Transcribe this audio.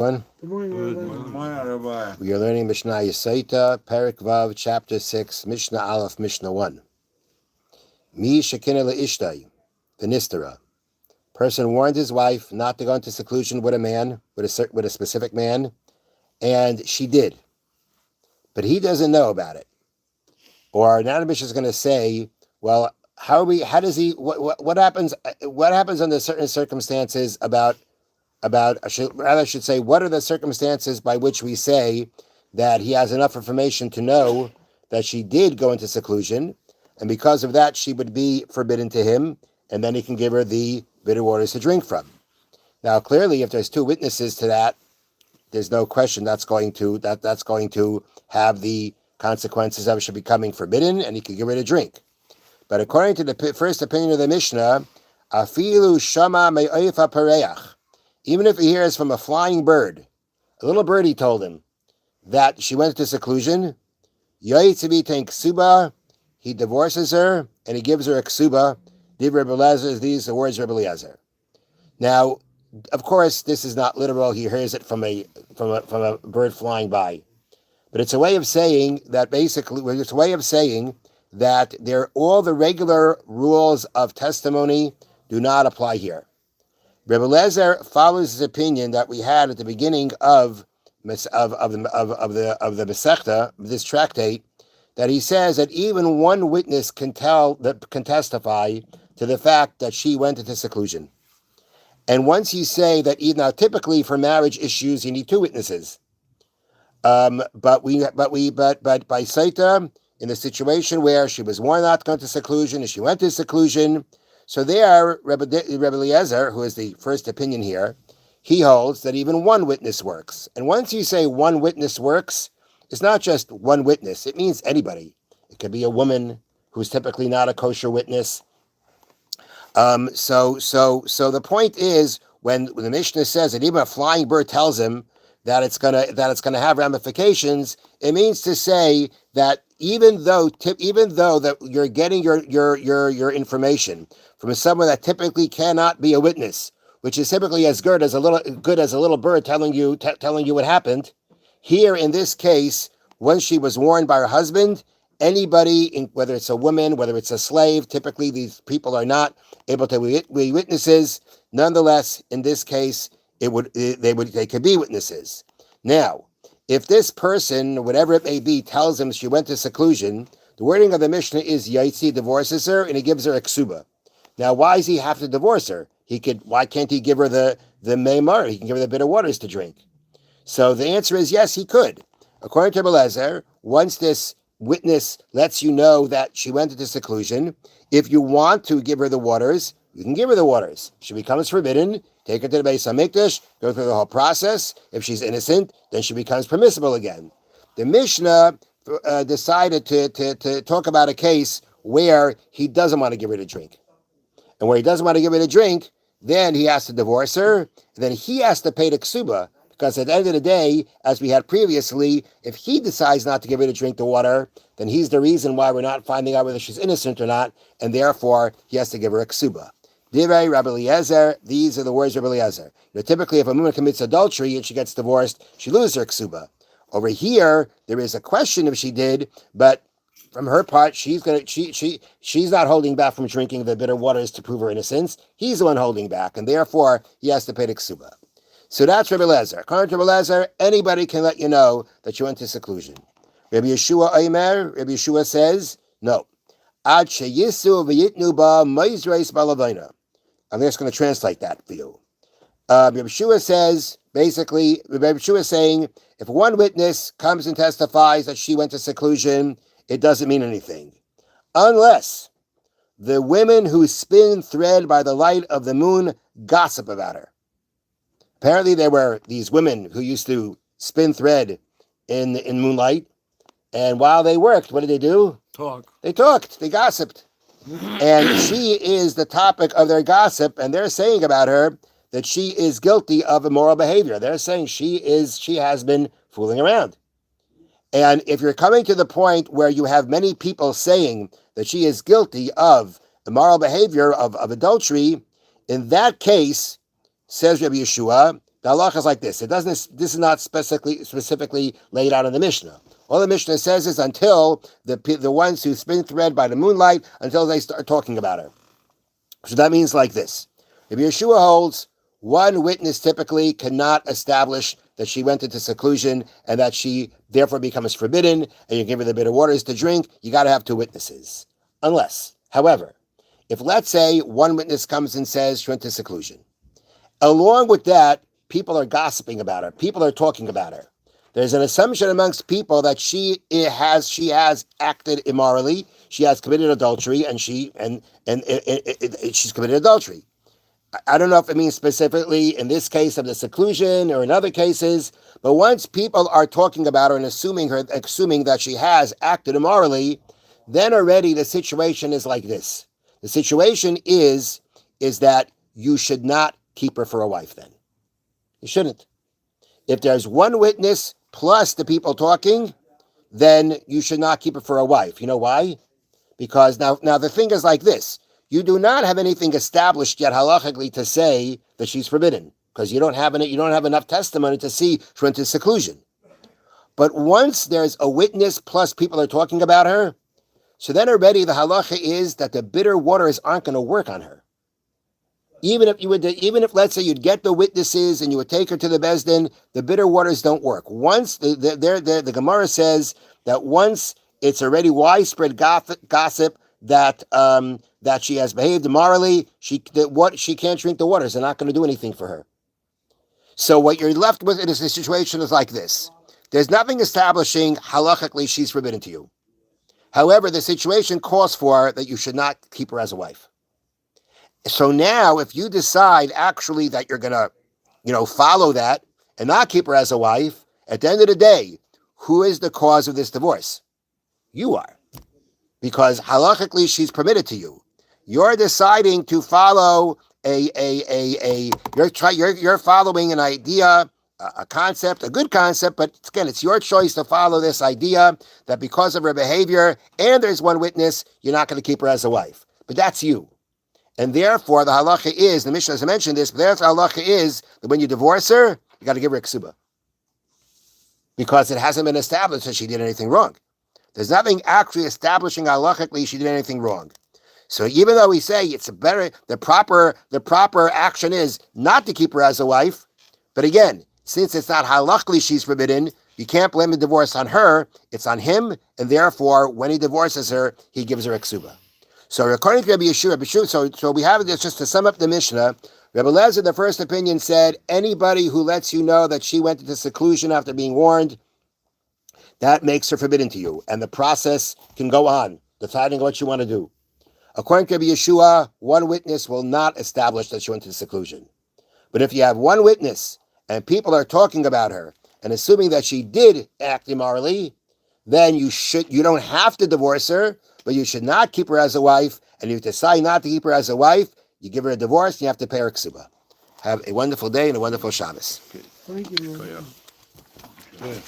Good morning, Rabbi. We are learning Mishna Sotah, Perek Vav, Chapter 6, Mishna Aleph, Mishnah 1. Mi shekina le'ishtay, the nistera. Person warned his wife not to go into seclusion with a man, with a specific man, and she did. But he doesn't know about it. Or now the Mishnah is going to say, well, what happens under certain circumstances I should say, what are the circumstances by which we say that he has enough information to know that she did go into seclusion, and because of that, she would be forbidden to him, and then he can give her the bitter waters to drink from. Now, clearly, if there's two witnesses to that, there's no question that's going to have the consequences of it becoming forbidden, and he can give her a drink. But according to the first opinion of the Mishnah, afilu shama me'oifa pareach. Even if he hears from a flying bird, a little birdie told him that she went into seclusion, Yoitzibi tank ksuba, he divorces her and he gives her a ksuba. These are the words of Rebbe Eliezer. Now, of course, this is not literal. He hears it from a bird flying by, but it's a way of saying that all the regular rules of testimony do not apply here. Rebbe Eliezer follows his opinion that we had at the beginning of the Masechta, this tractate, that he says that even one witness can testify to the fact that she went into seclusion. And once you say that, now typically for marriage issues you need two witnesses, but by Sotah, in the situation where she was warned not to go into seclusion and she went into seclusion. So there, Rebbe Eliezer, who is the first opinion here, he holds that even one witness works. And once you say one witness works, it's not just one witness. It means anybody. It could be a woman who's typically not a kosher witness. So the point is, when the Mishnah says that even a flying bird tells him that it's gonna have ramifications, it means to say that even though that you're getting your information from someone that typically cannot be a witness, which is typically as good as a little bird telling you what happened. Here in this case, once she was warned by her husband, anybody, whether it's a woman, whether it's a slave, typically these people are not able to be witnesses. Nonetheless, in this case, they could be witnesses. Now, if this person, whatever it may be, tells him she went to seclusion, the wording of the Mishnah is Yaitzi divorces her and he gives her a ksuba. Now, why does he have to divorce her? Why can't he give her the meimar? He can give her the bitter waters to drink. So the answer is yes, he could. According to Rebbe Eliezer, once this witness lets you know that she went into seclusion, if you want to give her the waters, you can give her the waters. If she becomes forbidden, take her to the Beis HaMikdash, go through the whole process. If she's innocent, then she becomes permissible again. The Mishnah decided to talk about a case where he doesn't want to give her the drink. And where he doesn't want to give her the drink, then he has to divorce her, and then he has to pay the ksuba, because at the end of the day, as we had previously, if he decides not to give her to drink the water, then he's the reason why we're not finding out whether she's innocent or not, and therefore he has to give her a ksuba. Divrei Rabbi Eliezer, these are the words of Rabbi Eliezer. Typically, if a woman commits adultery and she gets divorced, she loses her ksuba. Over here, there is a question if she did, but from her part, she's not holding back from drinking the bitter waters to prove her innocence. He's the one holding back, and therefore he has to pay the ksuba. So that's Rebbe Eliezer. According to Rebbe Eliezer, anybody can let you know that you went to seclusion. Rabbi Yeshua says, no. Ad sheyisu v'yitnu ba moizreis balavina. I'm just going to translate that for you. Rabbi Yeshua says, basically, Rabbi Yeshua is saying, if one witness comes and testifies that she went to seclusion, it doesn't mean anything. Unless the women who spin thread by the light of the moon gossip about her. Apparently there were these women who used to spin thread in moonlight, and while they worked, what did they do? They talked, they gossiped. And she is the topic of their gossip, and they're saying about her that she is guilty of immoral behavior. They're saying she has been fooling around. And if you're coming to the point where you have many people saying that she is guilty of immoral behavior, of adultery, in that case, says Rabbi Yeshua, the halacha is like this. This is not specifically laid out in the Mishnah. All the Mishnah says is until the ones who spin thread by the moonlight, until they start talking about her. So that means like this. If Yeshua holds, one witness typically cannot establish that she went into seclusion and that she therefore becomes forbidden, and you give her the bitter waters to drink, you got to have two witnesses. Unless, however, if let's say one witness comes and says she went into seclusion, along with that, people are gossiping about her. People are talking about her. There's an assumption amongst people that she has acted immorally. She has committed adultery, and she's committed adultery. I don't know if it means specifically in this case of the seclusion or in other cases, but once people are talking about her and assuming that she has acted immorally, then already the situation is like this. The situation is that you should not keep her for a wife then. You shouldn't. If there's one witness plus the people talking, then you should not keep her for a wife. You know why? Because now the thing is like this. You do not have anything established yet halachically to say that she's forbidden, because you don't have enough testimony to see she went into seclusion. But once there's a witness plus people are talking about her, so then already the halacha is that the bitter waters aren't going to work on her. Even if let's say you'd get the witnesses and you would take her to the Beis Din, the bitter waters don't work. Once the Gemara says that once it's already widespread gossip that she has behaved immorally, she can't drink the waters. They're not going to do anything for her. So what you're left with in a situation is like this. There's nothing establishing halachically she's forbidden to you. However, the situation calls for that you should not keep her as a wife. So now, if you decide actually that you're going to, follow that and not keep her as a wife, at the end of the day, who is the cause of this divorce? You are. Because halachically, she's permitted to you. You're deciding to follow you're following an idea, a concept, a good concept, but again, it's your choice to follow this idea that because of her behavior, and there's one witness, you're not going to keep her as a wife. But that's you. And therefore, the halacha is, the Mishnah has mentioned this, but the halacha is that when you divorce her, you got to give her a ksuba. Because it hasn't been established that she did anything wrong. There's nothing actually establishing halachically she did anything wrong. So even though we say it's the proper action is not to keep her as a wife, but again, since it's not halachically she's forbidden, you can't blame the divorce on her, it's on him, and therefore, when he divorces her, he gives her a ksuba. So according to Rabbi Yeshua, so we have this just to sum up the Mishnah. Rabbi Lezer, the first opinion, said anybody who lets you know that she went into seclusion after being warned, that makes her forbidden to you, and the process can go on, deciding what you want to do. According to Rabbi Yeshua, one witness will not establish that she went into seclusion. But if you have one witness and people are talking about her and assuming that she did act immorally, then you don't have to divorce her, but you should not keep her as a wife. And if you decide not to keep her as a wife, you give her a divorce and you have to pay her ksuba. Have a wonderful day and a wonderful Shabbos. Thank you, man. Oh, yeah. Good.